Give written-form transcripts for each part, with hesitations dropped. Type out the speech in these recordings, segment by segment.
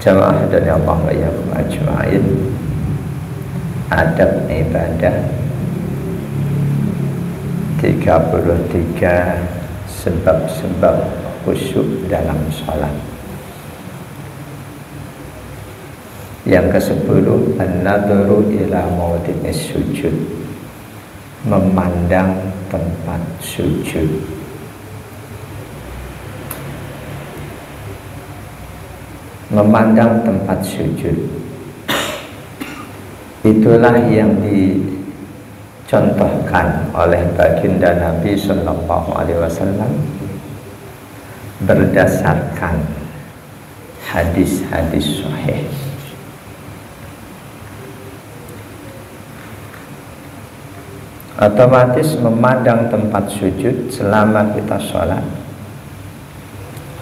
Jamaah dan Allah wa iyyakum ajma'in. Adab ibadah 33 sebab-sebab khusyuk dalam sholat. Yang ke-10, an-nadhru ila mawdi'is sujud, memandang tempat sujud. Memandang tempat sujud, itulah yang dicontohkan oleh baginda Nabi Sallallahu Alaihi Wasallam berdasarkan hadis-hadis sahih. Otomatis memandang tempat sujud selama kita sholat,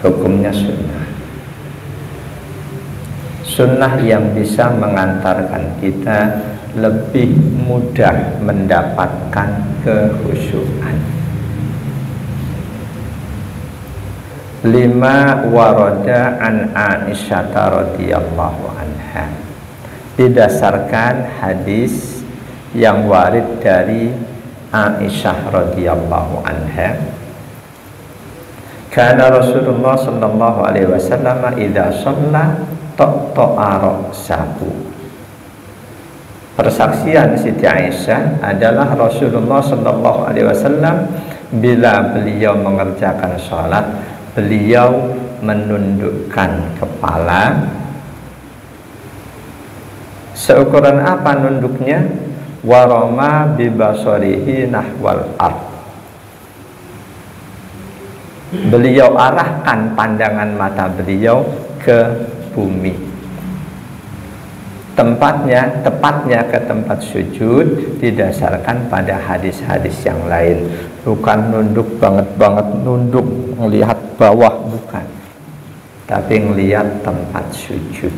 hukumnya sunnah. Sunnah yang bisa mengantarkan kita lebih mudah mendapatkan kekhusyukan. 5 warada an Aisyah radhiyallahu anha, didasarkan hadis yang warid dari Aisyah radhiyallahu anha. Kana Rasulullah sallallahu alaihi wasallam idza shalla to'a ra'sahu. Persaksian Siti Aisyah adalah Rasulullah sallallahu alaihi wasallam bila beliau mengerjakan sholat, beliau menundukkan kepala. Seukuran apa nunduknya? Warama bibasarihi nahwal ard. Beliau arahkan pandangan mata beliau ke bumi. Tepatnya ke tempat sujud didasarkan pada hadis-hadis yang lain. Bukan nunduk banget nunduk melihat bawah, bukan, tapi melihat tempat sujud.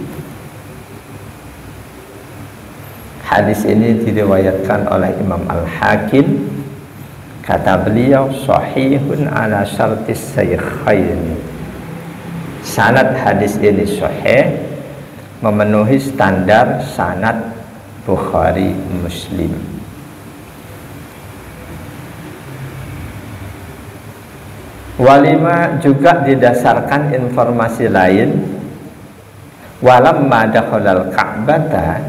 Hadis ini diriwayatkan oleh Imam Al-Hakim. Kata beliau, sahihun ala syartis shaykhain. Sanad hadis ini sahih, memenuhi standar sanad Bukhari Muslim. Walima juga didasarkan informasi lain. Walamma dakhalal Ka'bata,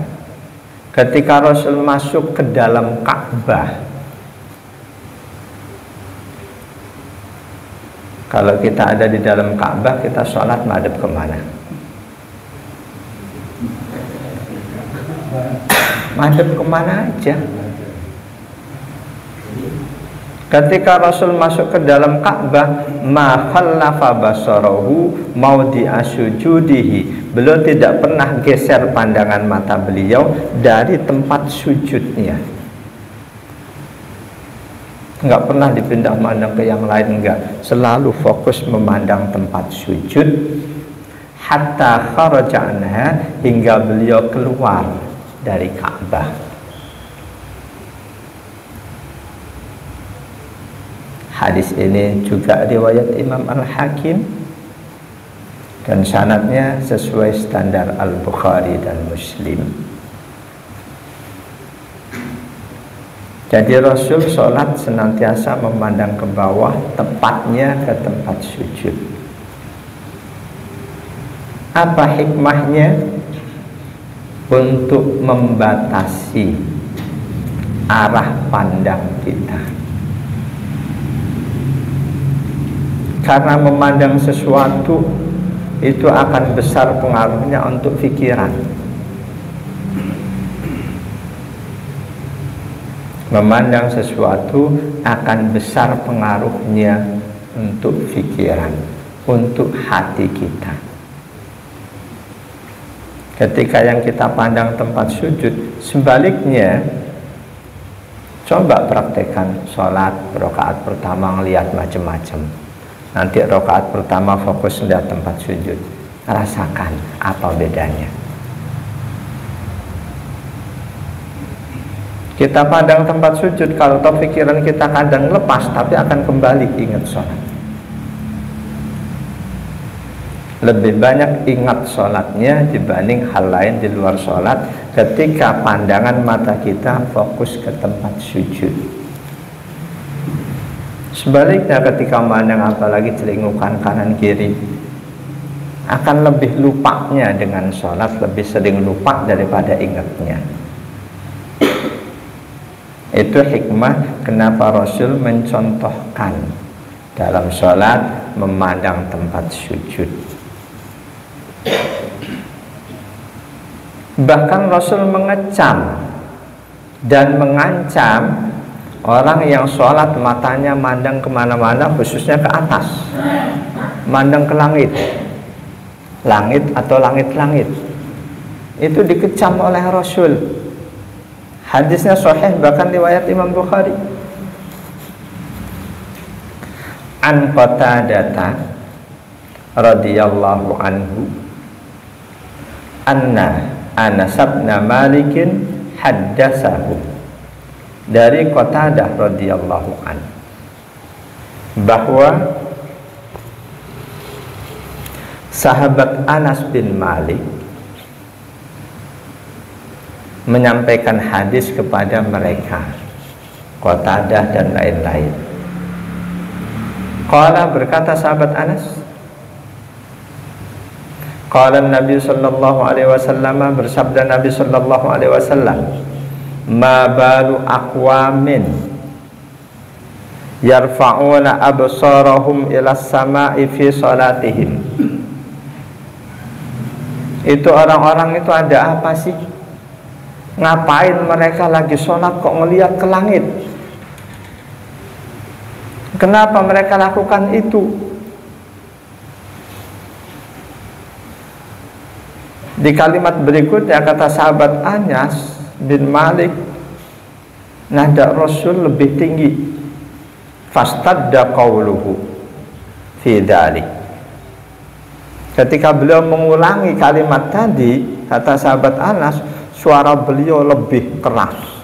ketika Rasul masuk ke dalam Ka'bah. Kalau kita ada di dalam Ka'bah, kita sholat madhab kemana? Madhab kemana aja. Ketika Rasul masuk ke dalam Ka'bah, ma khallafa basarahu mawdi'a sujudihi, beliau tidak pernah geser pandangan mata beliau dari tempat sujudnya. Enggak pernah dipindah mandang ke yang lain, enggak. Selalu fokus memandang tempat sujud. Hatta kharaja anha, hingga beliau keluar dari Ka'bah. Hadis ini juga riwayat Imam Al-Hakim dan sanadnya sesuai standar Al-Bukhari dan Muslim. Jadi Rasul sholat senantiasa memandang ke bawah, tepatnya ke tempat sujud. Apa hikmahnya? Untuk membatasi arah pandang kita. Karena memandang sesuatu itu akan besar pengaruhnya untuk pikiran. Memandang sesuatu akan besar pengaruhnya untuk pikiran, untuk hati kita. Ketika yang kita pandang tempat sujud, sebaliknya, coba praktekkan sholat rakaat pertama ngelihat macam-macam. Nanti rakaat pertama fokus melihat tempat sujud, rasakan apa bedanya. Kita pandang tempat sujud, kalau toh pikiran kita kadang lepas, tapi akan kembali ingat sholat. lebih banyak ingat sholatnya dibanding hal lain di luar sholat ketika pandangan mata kita fokus ke tempat sujud. Sebaliknya ketika memandang apalagi celingukan kanan kiri, akan lebih lupanya dengan sholat, lebih sering lupa daripada ingatnya. Itu hikmah kenapa Rasul mencontohkan dalam sholat memandang tempat sujud. Bahkan Rasul mengecam dan mengancam orang yang sholat matanya mandang kemana-mana, khususnya ke atas, mandang ke langit, langit atau langit-langit. Itu dikecam oleh Rasul. Hadisnya sahih, bahkan riwayat Imam Bukhari. An Qatadah radhiyallahu anhu anna Anas bin Malik haddatsahu, dari Qatadah radhiyallahu anhu bahwa sahabat Anas bin Malik menyampaikan hadis kepada mereka, Qatadah dan lain-lain. Qala, berkata sahabat Anas, qala Nabi sallallahu alaihi wasallam, bersabda Nabi sallallahu alaihi wasallam, ma balu aqwamin yarfa'una absarahum ila samai fi salatihim. Itu orang-orang itu ada apa sih? Ngapain mereka lagi sholat kok ngelihat ke langit? Kenapa mereka lakukan itu? Di kalimat berikutnya kata sahabat Anas bin Malik, nada Rasul lebih tinggi. Fastadda qawluhu fi dzalik. Ketika beliau mengulangi kalimat tadi, kata sahabat Anas, suara beliau lebih keras.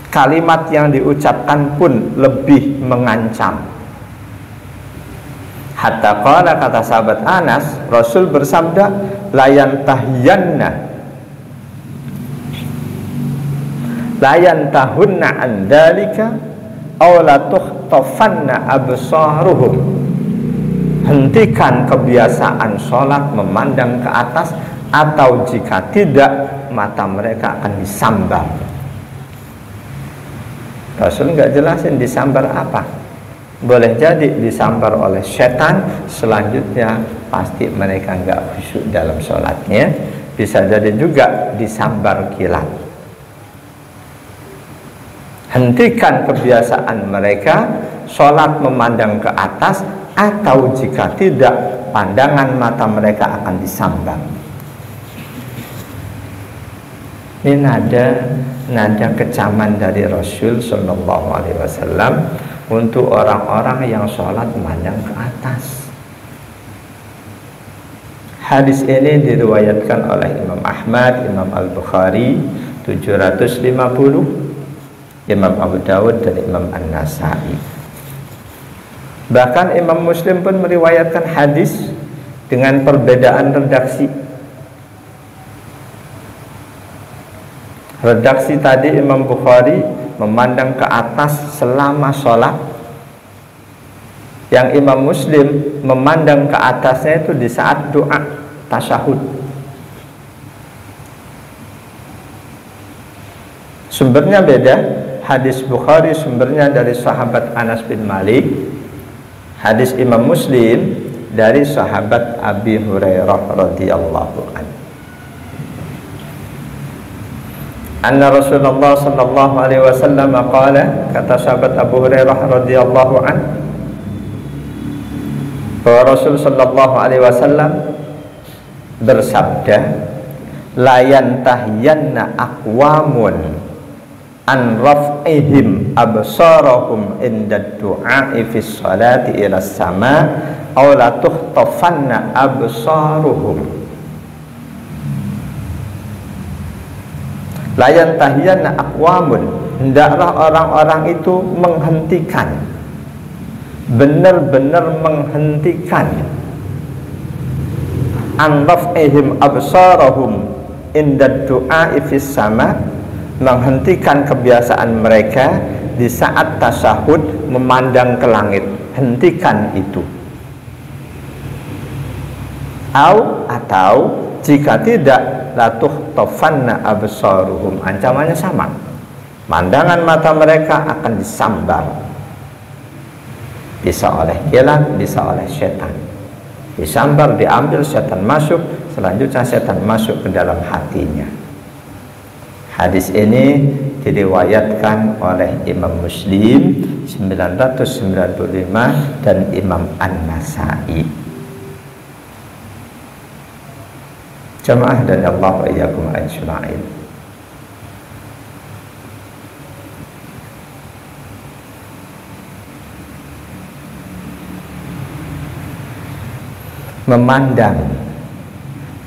Kalimat yang diucapkan pun lebih mengancam. Hatta qala, kata sahabat Anas, Rasul bersabda, layan tahunna an dalika aw la tukhtafanna absaruhum. Hentikan kebiasaan sholat memandang ke atas, atau jika tidak mata mereka akan disambar. Rasul nggak jelasin disambar apa. Boleh jadi disambar oleh setan, selanjutnya pasti mereka nggak khusyuk dalam sholatnya. Bisa jadi juga disambar kilat. Hentikan kebiasaan mereka sholat memandang ke atas, atau jika tidak pandangan mata mereka akan disambar. Ini nada kecaman dari Rasul Shallallahu Alaihi Wasallam untuk orang-orang yang sholat memandang ke atas. Hadis ini diriwayatkan oleh Imam Ahmad, Imam Al-Bukhari 750, Imam Abu Dawud dan Imam An-Nasai. Bahkan Imam Muslim pun meriwayatkan hadis dengan perbedaan redaksi. Redaksi tadi Imam Bukhari memandang ke atas selama sholat, yang Imam Muslim memandang ke atasnya itu di saat doa tasyahud. Sumbernya beda. Hadis Bukhari sumbernya dari sahabat Anas bin Malik, hadis Imam Muslim dari sahabat Abi Hurairah radhiyallahu anhu. Anna Rasulullah sallallahu alaihi wasallam qala, kata sahabat Abu Hurairah radhiyallahu anhu, bahwa Rasul sallallahu alaihi wasallam bersabda, la yantahiyanna aqwamun an raf'ihim absarahum inda du'a'i fi sholati ila sama aw la tukhtafanna absaruhum. Layan tahiyanna aqwamun, hendaklah orang-orang itu menghentikan benar-benar menghentikan an raf'ihim absarahum inda du'a fis sama, menghentikan kebiasaan mereka di saat tasyahud memandang ke langit. Hentikan itu. Atau jika tidak, latuh tofanna absaruhum, ancamannya sama, pandangan mata mereka akan disambar, bisa oleh kilat, bisa oleh setan. Disambar, diambil, setan masuk, selanjutnya setan masuk ke dalam hatinya. Hadis ini diriwayatkan oleh Imam Muslim 995 dan Imam An-Nasai. Jamaah dan Allah wa iyyakum ajma'in. Memandang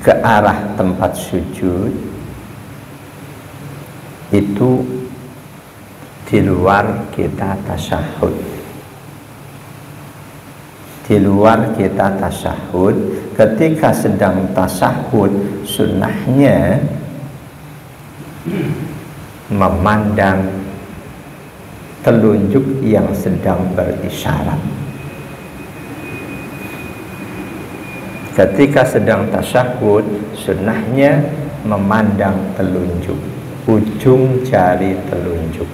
ke arah tempat sujud itu di luar kita tasyahud. Di luar kita tasyahud, ketika sedang tasyahud, sunnahnya memandang telunjuk yang sedang berisyarat. Ketika sedang tasyahud, sunnahnya memandang telunjuk, ujung jari telunjuk.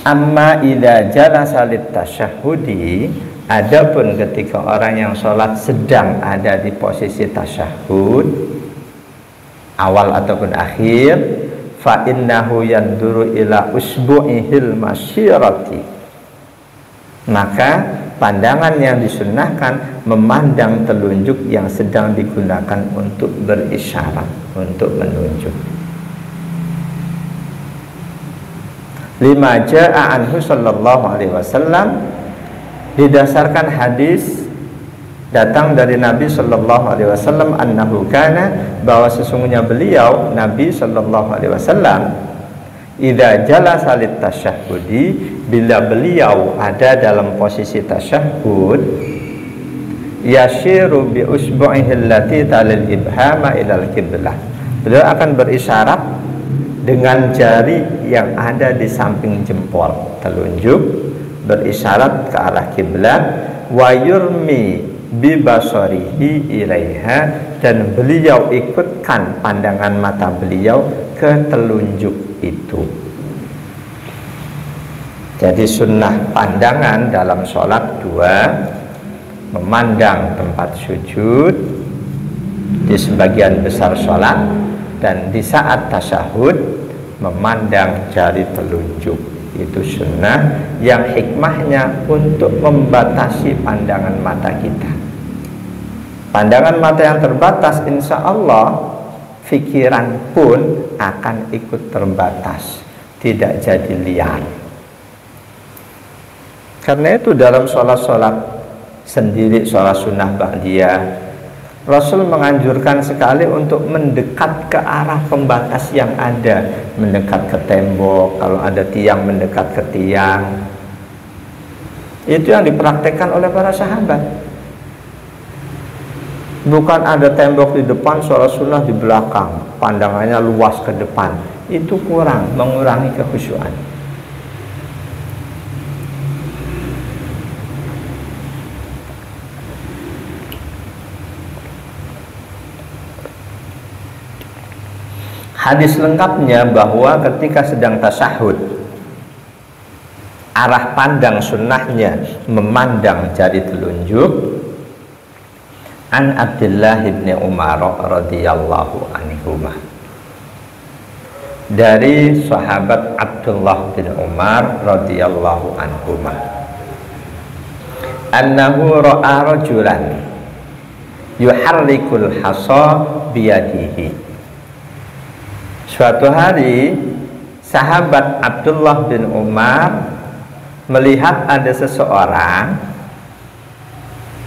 Amma idza jalasa lit tasyahudi, adapun ketika orang yang sholat sedang ada di posisi tasyahud awal ataupun akhir, fa innahu yanduru ila usbu'ihil masyirati, maka pandangan yang disunnahkan memandang telunjuk yang sedang digunakan untuk berisyarat, untuk menunjuk. Lima ja'a anhu sallallahu alaihi wasallam, didasarkan hadis datang dari Nabi sallallahu alaihi wasallam, annahu kana, bahwa sesungguhnya beliau Nabi sallallahu alaihi wasallam, idza jalasa lit tasyahhudi, bila beliau ada dalam posisi tasyahhud, yashiru bi usbu'ihi allati talil ibhama ilal qiblah, beliau akan berisyarat dengan jari yang ada di samping jempol telunjuk, berisyarat ke arah kiblat, wa yurmi bi basarihi ilaiha, dan beliau ikutkan pandangan mata beliau ke telunjuk itu. Jadi sunnah pandangan dalam sholat dua: memandang tempat sujud di sebagian besar sholat, dan di saat tasyahud memandang jari telunjuk. Itu sunnah yang hikmahnya untuk membatasi pandangan mata kita. Pandangan mata yang terbatas, insya Allah pikiran pun akan ikut terbatas, tidak jadi liar. Karena itu dalam sholat-sholat sendiri, sholat sunnah ba'diyah, Rasul menganjurkan sekali untuk mendekat ke arah pembatas yang ada, mendekat ke tembok, kalau ada tiang mendekat ke tiang. Itu yang dipraktekkan oleh para sahabat. Bukan ada tembok di depan, sholat sunnah di belakang, pandangannya luas ke depan. Itu kurang, mengurangi kekhusyuan. Hadis lengkapnya bahwa ketika sedang tasyahud, arah pandang sunnahnya memandang jari telunjuk. An Abdullah bin Umar radhiyallahu anhuma, dari sahabat Abdullah bin Umar radhiyallahu anhuma, annahu ra'a rajulan yuharrikul hasa biyadihi. Suatu hari sahabat Abdullah bin Umar melihat ada seseorang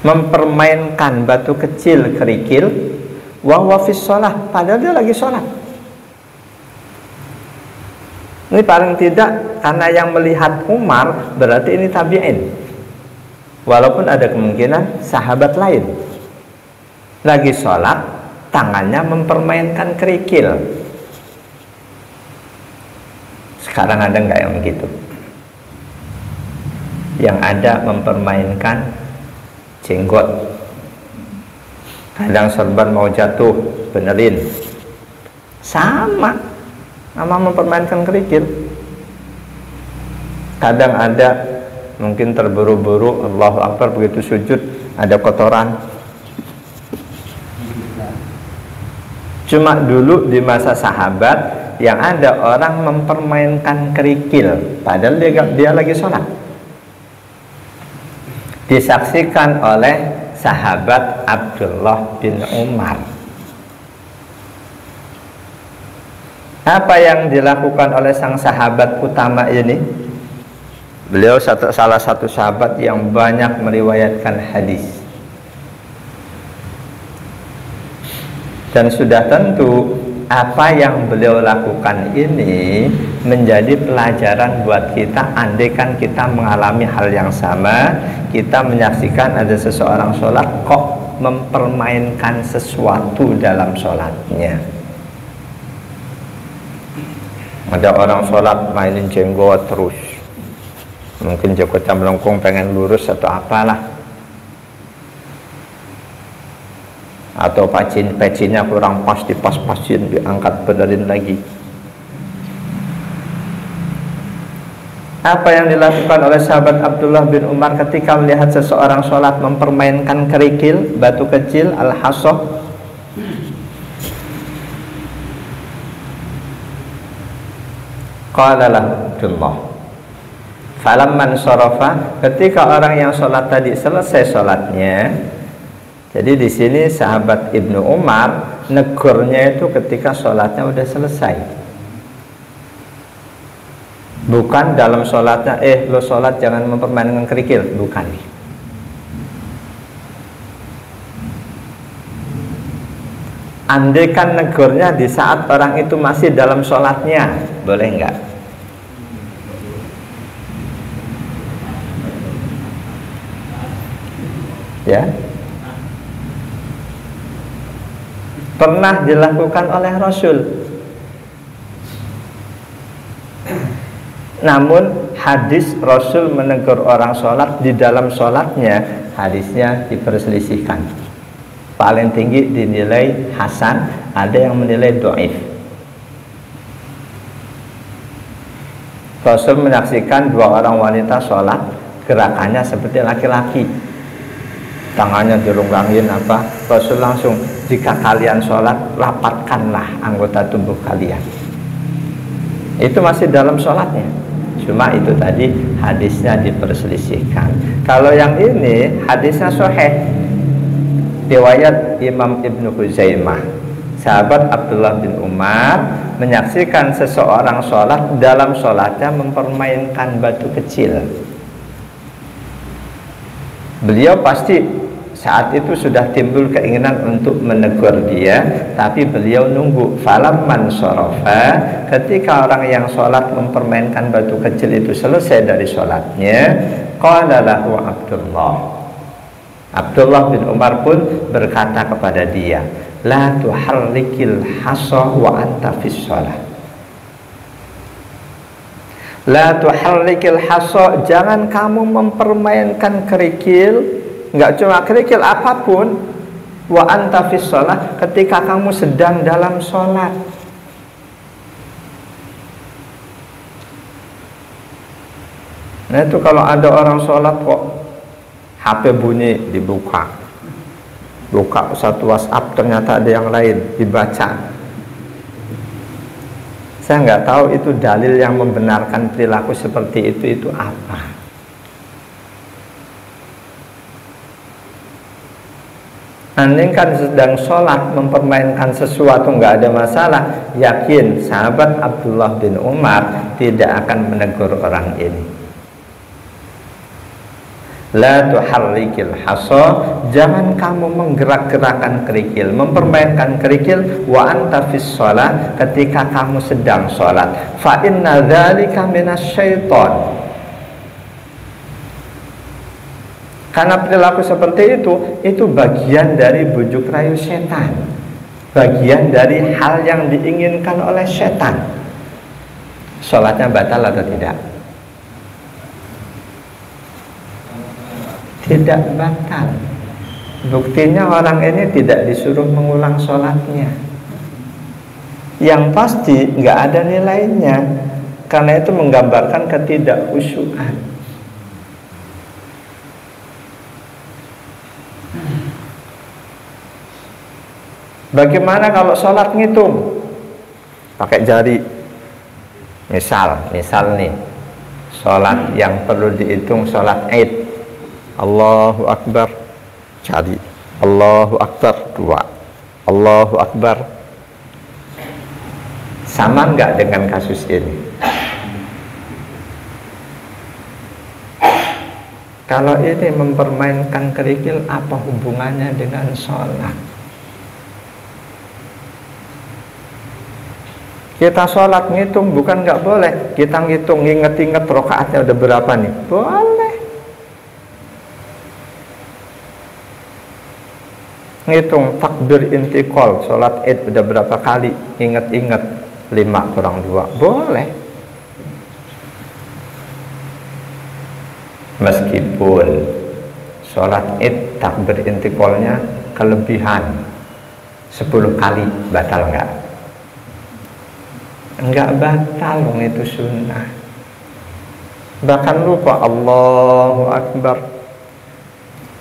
mempermainkan batu kecil kerikil, wa huwa fis shalah, padahal dia lagi sholat. Ini paling tidak karena yang melihat Umar berarti ini tabi'in. Walaupun ada kemungkinan sahabat lain. Lagi sholat, tangannya mempermainkan kerikil. Sekarang ada nggak yang begitu? Yang ada mempermainkan jenggot. Kadang sorban mau jatuh, benerin. Sama mempermainkan kerikil. Kadang ada mungkin terburu-buru, Allahu Akbar, begitu sujud ada kotoran. Cuma dulu di masa sahabat yang ada orang mempermainkan kerikil padahal dia lagi sholat. Disaksikan oleh sahabat Abdullah bin Umar. Apa yang dilakukan oleh sang sahabat utama ini? Beliau salah satu sahabat yang banyak meriwayatkan hadis. Dan sudah tentu apa yang beliau lakukan ini menjadi pelajaran buat kita. Andaikan kita mengalami hal yang sama, kita menyaksikan ada seseorang sholat kok mempermainkan sesuatu dalam sholatnya. Ada orang sholat mainin jenggot terus, mungkin jenggotnya melengkung pengen lurus atau apalah, atau pecinnya kurang pas, dipas-pasin, diangkat, benerin lagi. Apa yang dilakukan oleh sahabat Abdullah bin Umar ketika melihat seseorang sholat mempermainkan kerikil, batu kecil, al-hasoh? Qala lahu Abdullah, falamman sarafa, ketika orang yang sholat tadi selesai sholatnya. Jadi di sini sahabat Ibnu Umar negurnya itu ketika sholatnya udah selesai. Bukan dalam sholatnya, lo sholat jangan mempermainkan kerikil, bukan. Andaikan negurnya di saat orang itu masih dalam sholatnya, boleh nggak? Ya. Pernah dilakukan oleh Rasul. Namun hadis Rasul menegur orang sholat di dalam sholatnya, hadisnya diperselisihkan. Paling tinggi dinilai hasan, ada yang menilai dhaif. Rasul menyaksikan dua orang wanita sholat, gerakannya seperti laki-laki, tangannya dirunggangin apa. Rasul langsung, jika kalian sholat, rapatkanlah anggota tubuh kalian. Itu masih dalam sholatnya. Cuma itu tadi hadisnya diperselisihkan. Kalau yang ini hadisnya sahih, riwayat Imam Ibnu Huzaimah. Sahabat Abdullah bin Umar menyaksikan seseorang sholat, dalam sholatnya mempermainkan batu kecil. Beliau pasti saat itu sudah timbul keinginan untuk menegur dia, tapi beliau nunggu. Falamman sharafa, ketika orang yang sholat mempermainkan batu kecil itu selesai dari sholatnya, qala lahu Abdullah bin Umar pun berkata kepada dia, la tuharrikil hasa wa anta fis shalah. La tuharrikil hasa, jangan kamu mempermainkan kerikil. Enggak cuma kerikil, apapun, wa anta fis shalah, ketika kamu sedang dalam sholat. Nah itu kalau ada orang sholat kok HP bunyi, dibuka, buka satu WhatsApp, ternyata ada yang lain, dibaca. Saya nggak tahu itu dalil yang membenarkan perilaku seperti itu apa. Andaikan sedang sholat mempermainkan sesuatu nggak ada masalah, yakin sahabat Abdullah bin Umar tidak akan menegur orang ini. La tuharrikil hasa, jangan kamu menggerak-gerakkan kerikil, mempermainkan kerikil wa anta fis shalah, ketika kamu sedang sholat. Fa inna dzalika minasyaiton. Karena perilaku seperti itu bagian dari bujuk rayu setan, bagian dari hal yang diinginkan oleh setan. Sholatnya batal atau tidak? Tidak batal. Buktinya orang ini tidak disuruh mengulang sholatnya. Yang pasti nggak ada nilainya, karena itu menggambarkan ketidakkhusyuan. Bagaimana kalau sholat ngitung pakai jari? Misal nih, sholat yang perlu dihitung sholat Id, Allahu Akbar jari, Allahu Akbar 2, Allahu Akbar. Sama nggak dengan kasus ini? Kalau ini mempermainkan kerikil, apa hubungannya dengan sholat? Kita sholat ngitung, bukan nggak boleh. Kita ngitung, inget-inget rokaatnya udah berapa nih? Boleh. Ngitung takbir intikal, sholat id udah berapa kali? Inget-inget 5 kurang 2. Boleh. Meskipun sholat id takbir intikalnya kelebihan 10 kali, batal nggak? Enggak batal, itu sunnah. Bahkan lupa Allahu Akbar,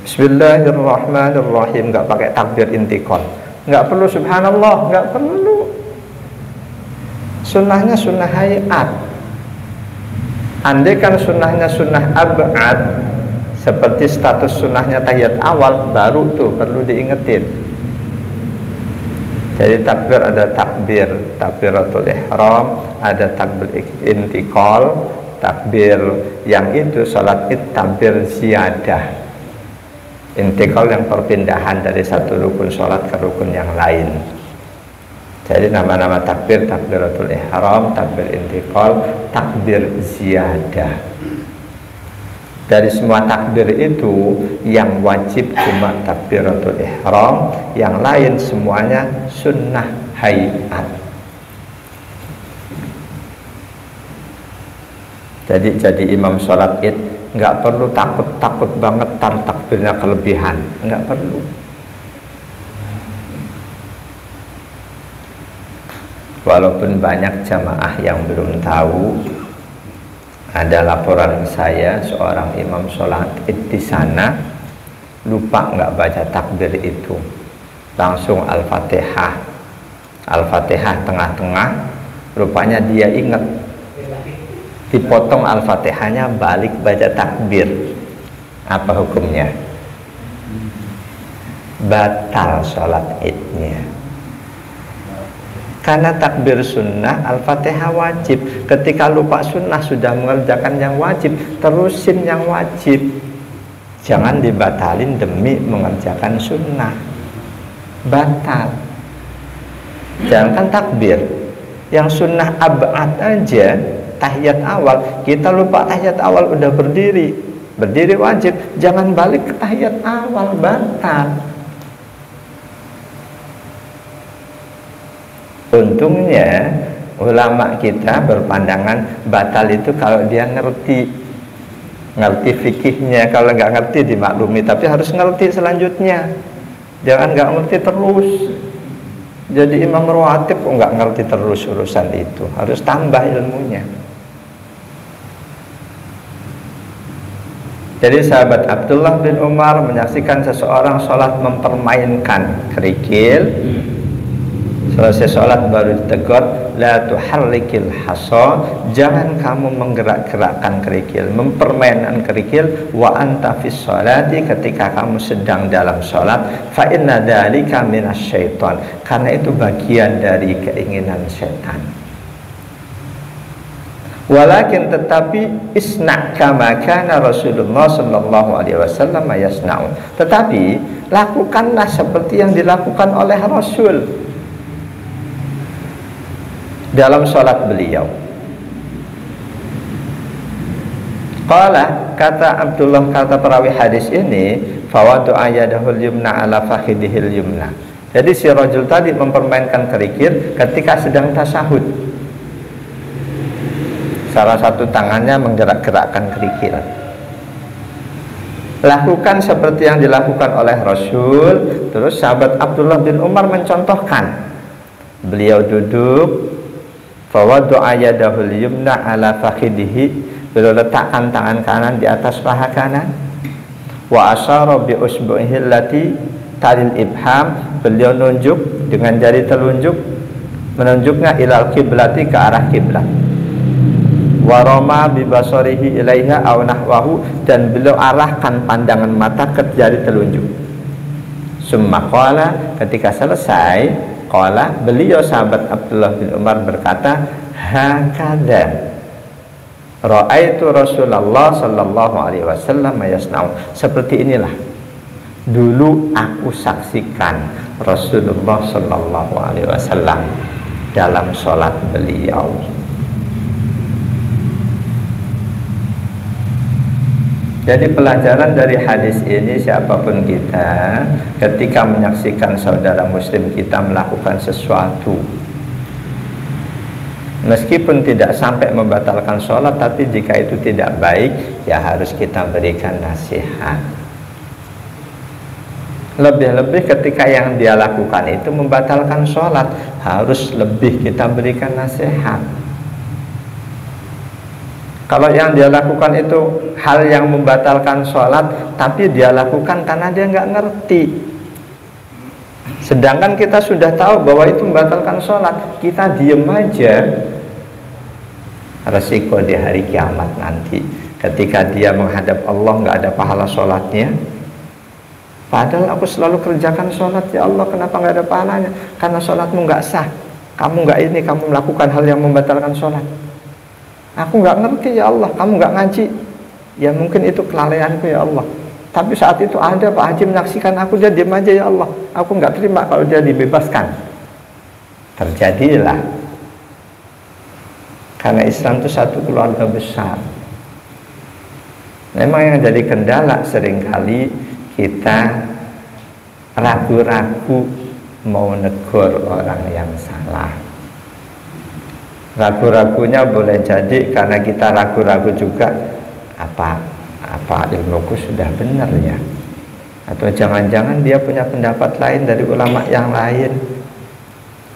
Bismillahirrahmanirrahim, enggak pakai takbir intikal, enggak perlu subhanallah, enggak perlu. Sunnahnya sunnah hayat. Andai kan sunnahnya sunnah ab'ad, seperti status sunnahnya tahiyat awal, baru tuh perlu diingetin. Jadi takbir ada takbiratul ihram, ada takbir intikal, takbir yang itu salat id takbir ziyadah. Intikal yang perpindahan dari satu rukun salat ke rukun yang lain. Jadi nama-nama takbir, takbiratul ihram, takbir intikal, takbir ziyadah. Dari semua takbir itu yang wajib cuma takbiratul ihram, yang lain semuanya sunnah hayat. Jadi imam sholat id nggak perlu takut banget tar takbirnya kelebihan, nggak perlu. Walaupun banyak jamaah yang belum tahu, ada laporan saya seorang imam sholat id di sana lupa nggak baca takbir itu, langsung al-fatihah tengah-tengah, rupanya dia ingat, dipotong al-fatihahnya, balik baca takbir. Apa hukumnya? Batal sholat idnya. Karena takbir sunnah, al-fatihah wajib. Ketika lupa sunnah, sudah mengerjakan yang wajib, terusin yang wajib. Jangan dibatalin demi mengerjakan sunnah. Batal. Jangan takbir. Yang sunnah ab'ad aja, tahiyat awal, kita lupa tahiyat awal udah berdiri wajib, jangan balik ke tahiyat awal, batal. Untungnya ulama kita berpandangan batal itu kalau dia ngerti fikihnya. Kalau nggak ngerti dimaklumi, tapi harus ngerti selanjutnya. Jangan nggak ngerti terus. Jadi imam rawatib kok nggak ngerti terus urusan itu, harus tambah ilmunya. Jadi sahabat Abdullah bin Umar menyaksikan seseorang sholat mempermainkan kerikil. Selesai sholat baru ditegur, la tuharrikil hasa, jangan kamu menggerak-gerakkan kerikil, mempermainkan kerikil, wa anta fis sholati, ketika kamu sedang dalam sholat, fa inna dzalika minasyaiton, karena itu bagian dari keinginan setan. Walakin tetapi isna' kama kana Rasulullah sallallahu alaihi wasallam yasna'u. Tetapi lakukanlah seperti yang dilakukan oleh Rasul dalam sholat beliau. Qala, kata Abdullah, kata perawi hadis ini, fawadu ayadahul yumna ala fakhidihil yumna. Jadi si rajul tadi mempermainkan kerikil ketika sedang tasyahud. Salah satu tangannya menggerak-gerakkan kerikil. Lakukan seperti yang dilakukan oleh Rasul. Terus sahabat Abdullah bin Umar mencontohkan. Beliau duduk, fawadu ayadahul yumna ala fakhidihi, beliau letakkan tangan kanan di atas paha kanan. Wa asyara bi usbu'ihi allati talil ibham, beliau nunjuk dengan jari telunjuk, menunjuknya ilal kiblati, ke arah kiblat. Waroma bibasorihi ilaiha aw nahwahu, dan beliau arahkan pandangan mata ke jari telunjuk. Summa qala, ketika selesai, qala, beliau sahabat Abdullah bin Umar berkata, hakadha ra'aitu Rasulullah sallallahu alaihi wasallam yasna'u. Seperti inilah dulu aku saksikan Rasulullah sallallahu alaihi wasallam dalam sholat beliau. Jadi pelajaran dari hadis ini, siapapun kita, ketika menyaksikan saudara muslim kita melakukan sesuatu, meskipun tidak sampai membatalkan sholat, tapi jika itu tidak baik, ya harus kita berikan nasihat. Lebih-lebih ketika yang dia lakukan itu membatalkan sholat, harus lebih kita berikan nasihat. Kalau yang dia lakukan itu hal yang membatalkan sholat, tapi dia lakukan karena dia nggak ngerti, sedangkan kita sudah tahu bahwa itu membatalkan sholat, kita diem aja, resiko di hari kiamat nanti ketika dia menghadap Allah nggak ada pahala sholatnya. Padahal aku selalu kerjakan sholat, ya Allah, kenapa nggak ada pahalanya? Karena sholatmu nggak sah, kamu nggak ini, kamu melakukan hal yang membatalkan sholat. Aku nggak ngerti, ya Allah, kamu nggak ngaji, ya mungkin itu kelalaianku, ya Allah. Tapi saat itu ada Pak Haji menyaksikan aku, dia diam aja, ya Allah, aku nggak terima kalau dia dibebaskan. Terjadilah, karena Islam itu satu keluarga besar. Memang yang jadi kendala seringkali kita ragu-ragu mau negur orang yang salah. Ragu-ragunya boleh jadi karena kita ragu-ragu juga, apa ilmuku sudah benar ya, atau jangan-jangan dia punya pendapat lain dari ulama yang lain.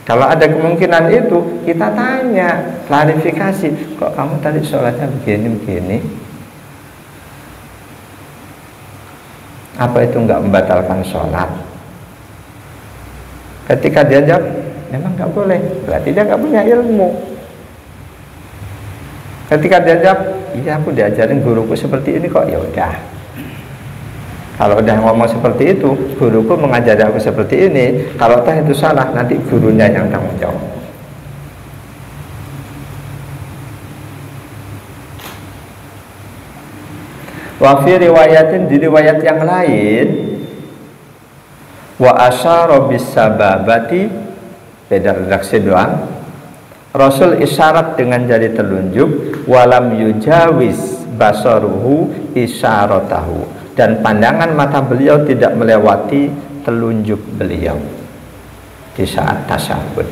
Kalau ada kemungkinan itu, kita tanya, klarifikasi, kok kamu tadi sholatnya begini-begini, apa itu nggak membatalkan sholat? Ketika dia jawab, memang nggak boleh, berarti dia nggak punya ilmu. Ketika dia jawab, iya aku diajarin guruku seperti ini kok, ya udah. Kalau udah ngomong seperti itu, guruku mengajari aku seperti ini, kalau toh itu salah, nanti gurunya yang tanggung jawab. Wa fi riwayatin, di riwayat yang lain, wa asyara bis sababati, beda redaksi doang. Rasul isyarat dengan jari telunjuk, walam yujawiz basaruhu isyaratahu, dan pandangan mata beliau tidak melewati telunjuk beliau di saat tasyahud.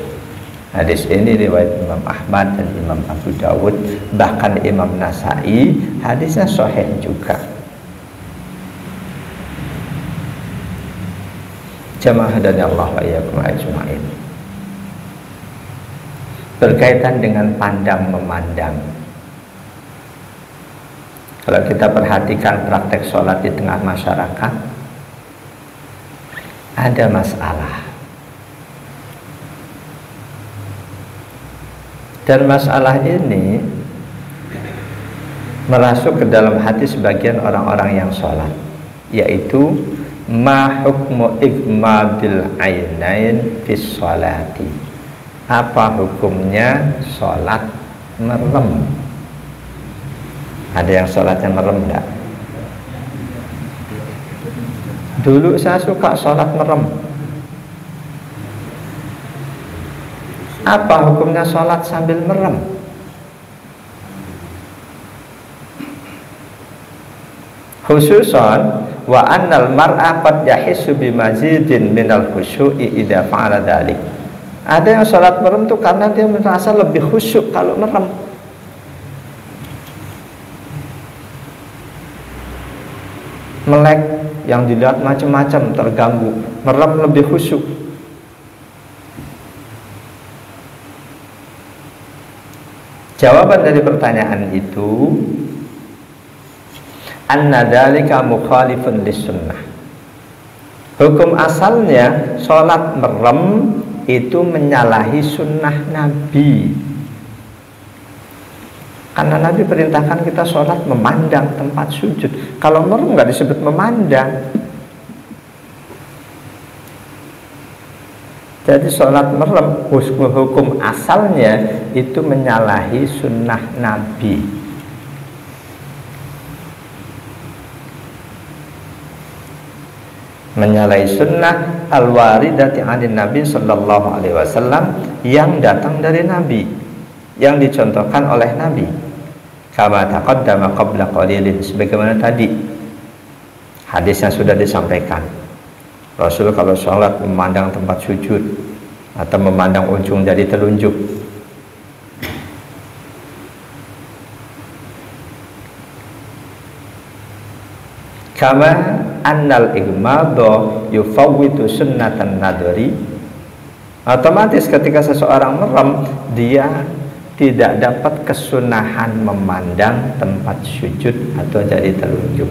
Hadis ini riwayat Imam Ahmad dan Imam Abu Dawud, bahkan Imam Nasai, hadisnya sahih juga. Jamaah dan Allah wa iyyakum ajma'in. Berkaitan dengan pandang memandang, kalau kita perhatikan praktek sholat di tengah masyarakat, ada masalah. Dan masalah ini merasuk ke dalam hati sebagian orang-orang yang sholat, yaitu ma hukmu igmadil ainain fis sholati. Apa hukumnya sholat merem Ada yang sholatnya merem enggak? Dulu saya suka sholat merem. Apa hukumnya sholat sambil merem? Khususan wa annal mar'a qad yahissu bimazidin minal khusyu'i idza fa'ala dzalik. Ada yang sholat merem tuh karena dia merasa lebih khusyuk kalau merem. Melek yang dilihat macam-macam terganggu, merem lebih khusyuk. Jawaban dari pertanyaan itu, anna dzalika mukhalifun lis-sunnah. Hukum asalnya sholat merem itu menyalahi sunnah Nabi. Karena Nabi perintahkan kita sholat memandang tempat sujud. Kalau merem nggak disebut memandang. Jadi sholat merem hukum asalnya itu menyalahi sunnah Nabi. Menyalahi sunnah al-waridati 'anil Nabi sallallahu alaihi wasallam yang datang dari Nabi, yang dicontohkan oleh Nabi. Kama taqaddama qabla qalilin, sebagaimana tadi hadis yang sudah disampaikan. Rasul kalau sholat memandang tempat sujud atau memandang ujung jari telunjuk. Kama annal igmadha yufawwitu sunnatan nadri. Otomatis ketika seseorang merem, dia tidak dapat kesunahan memandang tempat sujud atau jari telunjuk.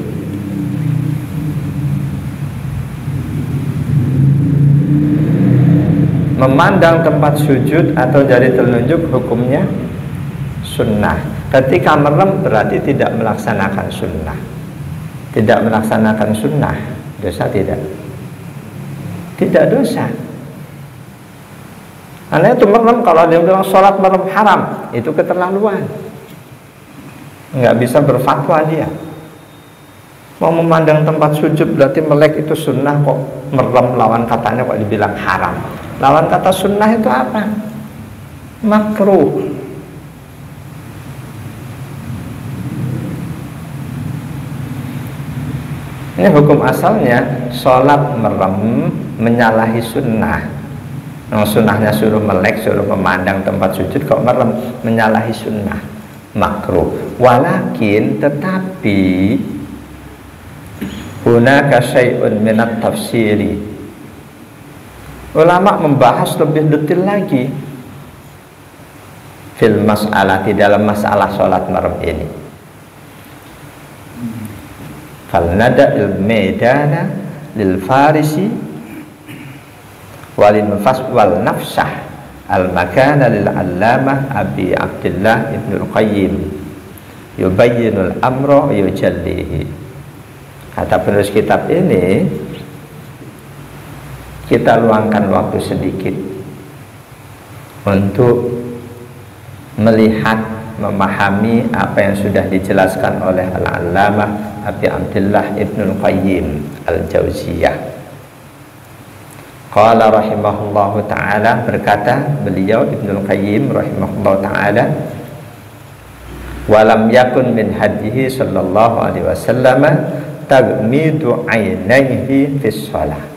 Memandang tempat sujud atau jari telunjuk hukumnya sunnah. Ketika merem berarti tidak melaksanakan sunnah. Tidak melaksanakan sunnah, dosa tidak? Tidak dosa. Karena itu merem, kalau dia bilang sholat merem haram, itu keterlaluan. Nggak bisa berfatwa dia. Mau memandang tempat sujud berarti melek itu sunnah, kok merem lawan katanya kok dibilang haram. Lawan kata sunnah itu apa? Makruh. Ini hukum asalnya, sholat merem menyalahi sunnah. Sunnahnya suruh melek, suruh memandang tempat sujud, kok merem, menyalahi sunnah, makruh. Walakin tetapi hunaka syai'un minat tafsiri. Ulama membahas lebih detail lagi fil mas'alah, di dalam masalah sholat merem ini. Fal nada'il medana lil farisi walin fas wal nafsah al makana lil allamah Abi Abdullah Ibnul Qayyim yubayyinul amra yujallihi. Kata penulis kitab ini, kita luangkan waktu sedikit untuk melihat, memahami apa yang sudah dijelaskan oleh al-allamah Abi Abdullah Ibnul Qayyim al-Jauziyah. Qala rahimahullahu ta'ala, berkata beliau Ibnul Qayyim rahimahullahu ta'ala, walam yakun min hadihi sallallahu alaihi wasallam tagmidu ainaihi fis shalah.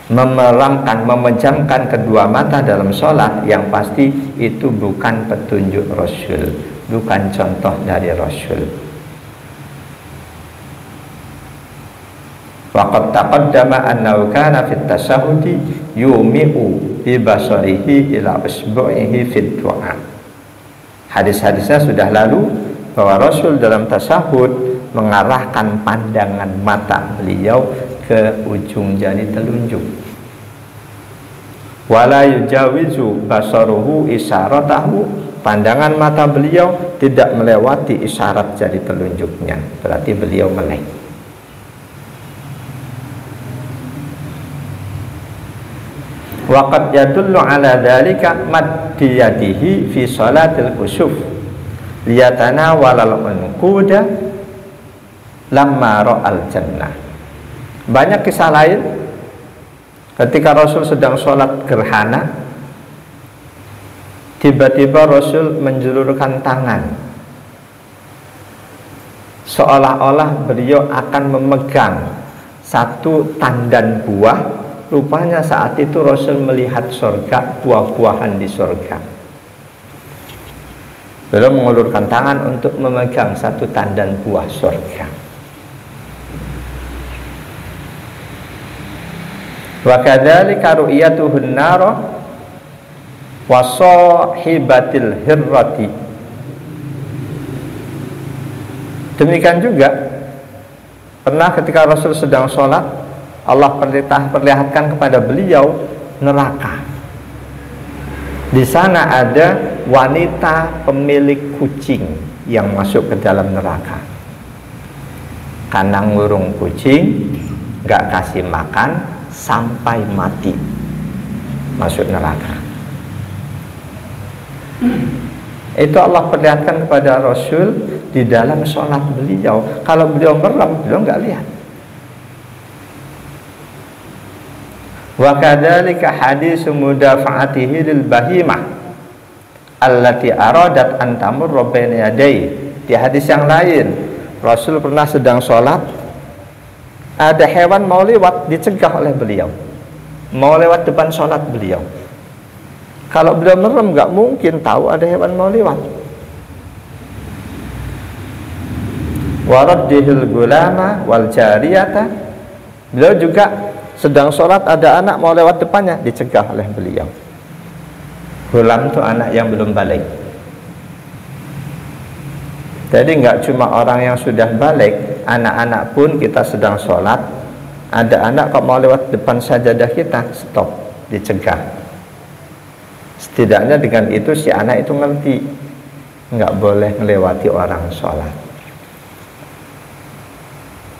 Memeramkan, memejamkan kedua mata dalam sholat, yang pasti itu bukan petunjuk Rasul, bukan contoh dari Rasul. Waqad taqaddama annahu kana fit tasyahhudi yumi'u bi basarihi ila usbu'ihi fid du'a. Hadis-hadisnya sudah lalu bahwa Rasul dalam tasyahud mengarahkan pandangan mata beliau ke ujung jari telunjuk. Wala yujawizu basaruhu isyaratahu, pandangan mata beliau tidak melewati isyarat jari telunjuknya, berarti beliau melek. Waqad yadullu ala dzalika maddiyadihi fi salatil khusuf liyatanawalal unquda lamma ra'al jannah. Banyak kisah lain ketika Rasul sedang sholat gerhana, tiba-tiba Rasul menjulurkan tangan seolah-olah beliau akan memegang satu tandan buah. Rupanya saat itu Rasul melihat surga, buah-buahan di surga. Beliau mengulurkan tangan untuk memegang satu tandan buah surga. Wa kadzalika ru'yatuhun nara wa sahibatil hirrati. Demikian juga pernah ketika Rasul sedang sholat, Allah perlihatkan kepada beliau neraka. Di sana ada wanita pemilik kucing yang masuk ke dalam neraka. Karena ngurung kucing, gak kasih makan sampai mati, masuk neraka. Itu Allah perlihatkan kepada Rasul di dalam sholat beliau. Kalau beliau merem, beliau gak lihat. Wa kadzalika hadisu mudafa'atihi lil bahimah allati aradat an tamurra baina yadayhi. Di hadis yang lain, Rasul pernah sedang sholat, ada hewan mau lewat, dicegah oleh beliau, mau lewat depan sholat beliau. Kalau beliau merem nggak mungkin tahu ada hewan mau lewat. Waraddihil gulama wal jariyata. Beliau juga sedang sholat, ada anak mau lewat depannya, dicegah oleh beliau. Gulam itu anak yang belum balik. Jadi nggak cuma orang yang sudah balik, anak-anak pun kita sedang sholat, ada anak kok mau lewat depan sajadah kita, stop, dicegah. Setidaknya dengan itu si anak itu ngerti nggak boleh melewati orang sholat.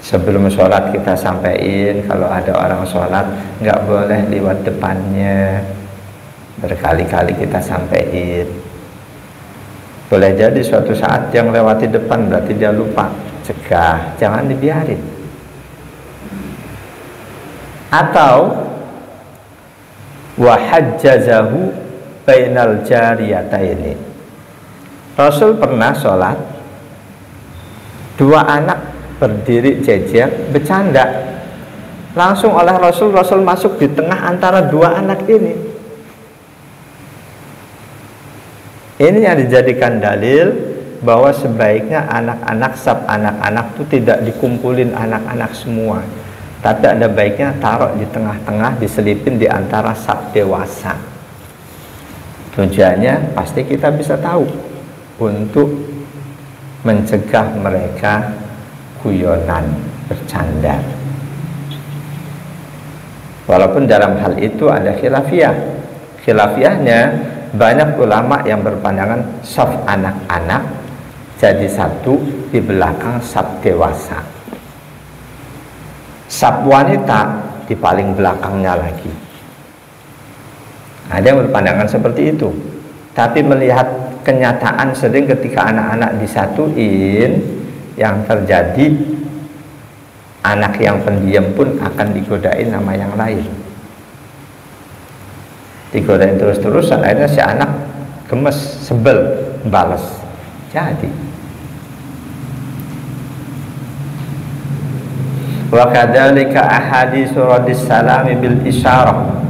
Sebelum sholat kita sampaikan, kalau ada orang sholat nggak boleh lewat depannya. Berkali-kali kita sampaikan. Boleh jadi suatu saat yang lewati depan berarti dia lupa, cegah, jangan dibiarin. Atau wahajjazahu bainal jariyataini. Rasul pernah sholat, dua anak berdiri jejer bercanda, langsung oleh Rasul masuk di tengah antara dua anak ini. Ini yang dijadikan dalil bahwa sebaiknya anak-anak itu tidak dikumpulin anak-anak semua, tapi ada baiknya taruh di tengah-tengah, diselipin di antara saf dewasa. Tujuannya pasti kita bisa tahu untuk mencegah mereka guyonan, bercanda. Walaupun dalam hal itu ada khilafiyah. Khilafiyahnya banyak ulama yang berpandangan saf anak-anak jadi satu di belakang saf dewasa. Saf wanita di paling belakangnya lagi. Ada yang berpandangan seperti itu. Tapi melihat kenyataan sering ketika anak-anak disatuin, yang terjadi anak yang pendiam pun akan digodain nama yang lain. Digodain terus-terusan, akhirnya si anak gemes, sebel, balas. Jadi wa kadzalika ahaditsu raddis salami bil isyarah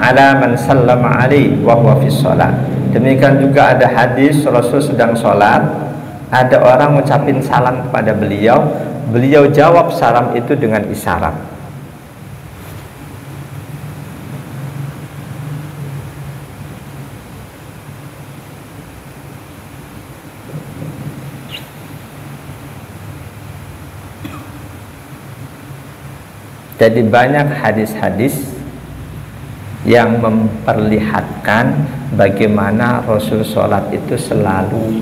ala man sallama alaihi wa huwa fi shalah. Demikian juga ada hadis Rasul sedang sholat, ada orang ngucapin salam kepada beliau, beliau jawab salam itu dengan isyarat. Jadi banyak hadis-hadis yang memperlihatkan bagaimana Rasul sholat itu selalu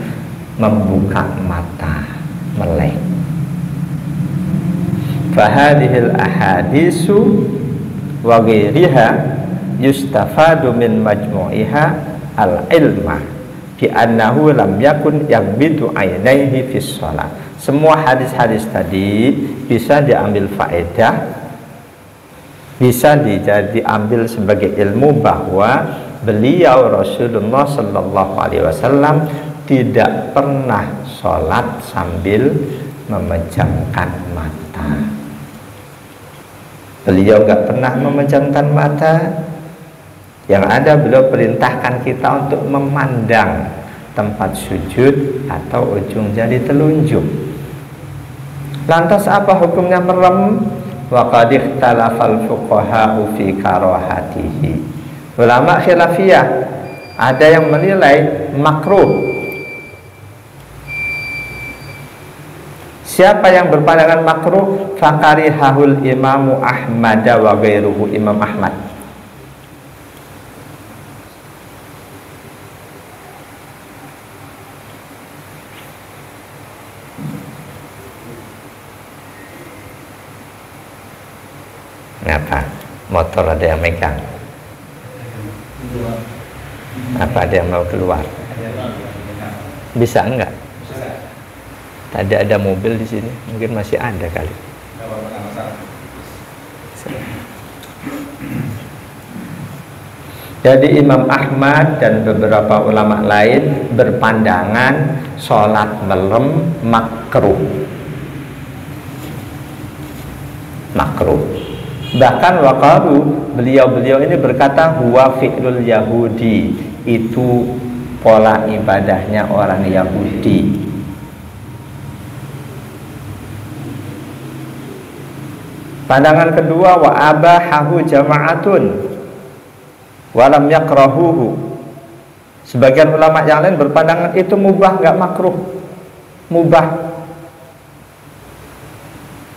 membuka mata, melek. Fahadihil ahadisu wa ghairiha yustafadu min majmu'iha al-ilma bi annahu lam yakun yaghmidu ainaihi fi shalah. Semua hadis-hadis tadi bisa diambil faedah, bisa diambil sebagai ilmu bahwa beliau Rasulullah Sallallahu Alaihi Wasallam tidak pernah sholat sambil memejamkan mata. Beliau gak pernah memejamkan mata. Yang ada beliau perintahkan kita untuk memandang tempat sujud atau ujung jari telunjuk. Lantas apa hukumnya merem? Wa qad ikhtalafal fuqaha'u fi karahatihi. Ulama khilafiyah ada yang menilai makruh. Siapa yang berpandangan makruh? Fakarihahul imamu Ahmad wa ghairuhu, Imam Ahmad. Apa? Motor ada yang megang? Apa ada yang mau keluar? Bisa enggak? Tadi ada mobil di sini, mungkin masih ada kali. Jadi Imam Ahmad dan beberapa ulama lain berpandangan sholat merem makruh. Makruh. Bahkan waqalu, beliau-beliau ini berkata huwa fi'lul Yahudi, itu pola ibadahnya orang Yahudi. Pandangan kedua, wa abahahu jama'atun walam yakrahuhu. Sebagian ulama yang lain berpandangan itu mubah, nggak makruh, mubah.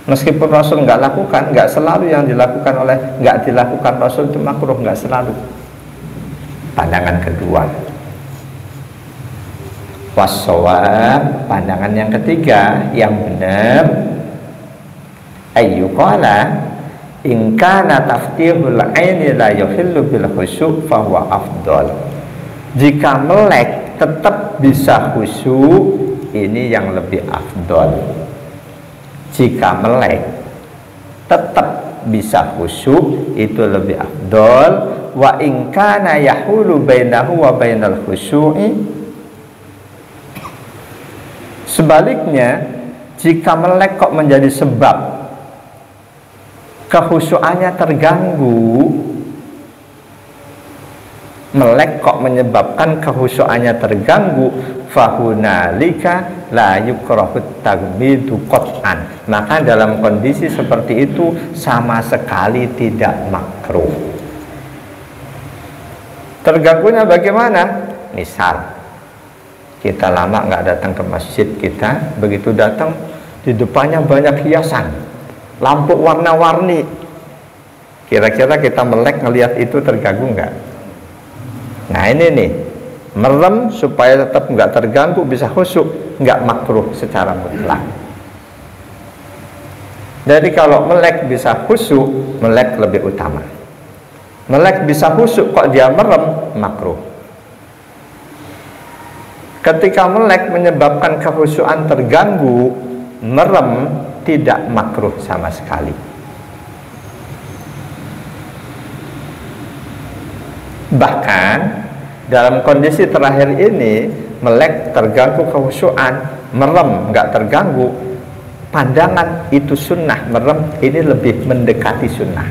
Meskipun Rasul nggak lakukan, nggak selalu yang dilakukan nggak dilakukan Rasul itu makruh, nggak selalu. Pandangan kedua. Wassawab, pandangan yang ketiga, yang benar, ayyuqala in kana taftihul aini la yuhillu bil khusyuk fahuwa afdal. Jika melek tetap bisa khusyuk, ini yang lebih afdal. Jika melek tetap bisa khusyuk, itu lebih afdal. Wa in kana yahulu bainahu wa bainal khusyu'i, sebaliknya jika melek kok menjadi sebab kehusyuannya terganggu, melek kok menyebabkan kehusyuannya terganggu, fahunalika la yukrahu taghmidu qat'an, maka dalam kondisi seperti itu sama sekali tidak makruh. Terganggunya bagaimana? Misal kita lama nggak datang ke masjid, kita begitu datang di depannya banyak hiasan, lampu warna-warni, kira-kira kita melek ngelihat itu terganggu nggak? Nah ini nih, merem supaya tetap nggak terganggu, bisa khusyuk, nggak makruh secara mutlak. Jadi kalau melek bisa khusyuk, melek lebih utama. Melek bisa khusyuk kok dia merem, makruh. Ketika melek menyebabkan kekhusyuan terganggu, merem tidak makruh sama sekali. Bahkan dalam kondisi terakhir ini, melek terganggu kekhusyuan, merem nggak terganggu, pandangan itu sunnah, merem ini lebih mendekati sunnah.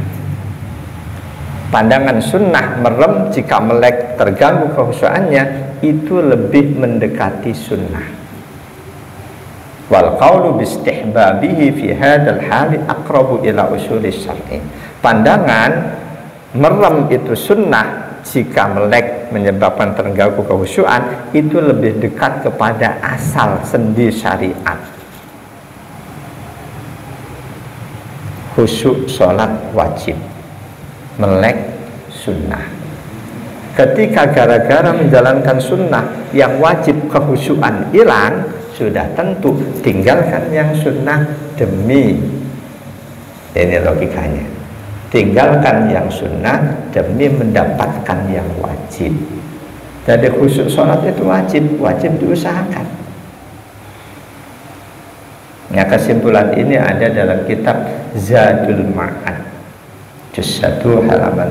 Pandangan sunnah merem jika melek terganggu kekhusyuannya itu lebih mendekati sunnah. Wal qawlu bistihbabihi fi hadzal hali aqrabu ila usulis syar'i. Pandangan merem itu sunnah jika melek menyebabkan terganggu kekhusyuan itu lebih dekat kepada asal sendi syariat. Khusyuk sholat wajib, melek sunnah. Ketika gara-gara menjalankan sunnah yang wajib kekhusyuan hilang, sudah tentu tinggalkan yang sunnah demi, ini logikanya, tinggalkan yang sunnah demi mendapatkan yang wajib. Jadi khusyuk sholat itu wajib diusahakan. Ya, kesimpulan ini ada dalam kitab Zadul Ma'ad juz 1 halaman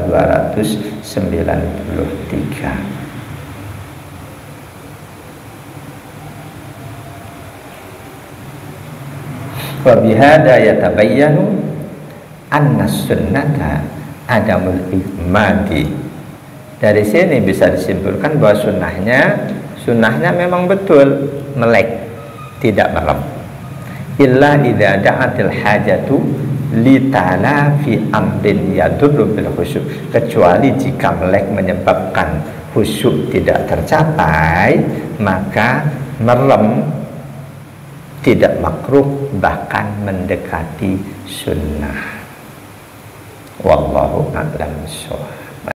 293. Wa bihada yatabayyanu anna sunnata adamul ihmadi. Dari sini bisa disimpulkan bahwa sunnahnya memang betul melek, tidak merem. Illa idza da'atil hajatu li talafi amrin yadurru bil khusyuk, kecuali jika melek menyebabkan khusyuk tidak tercapai, maka merem tidak makruh, bahkan mendekati sunnah. Wallahu a'lam bishawab.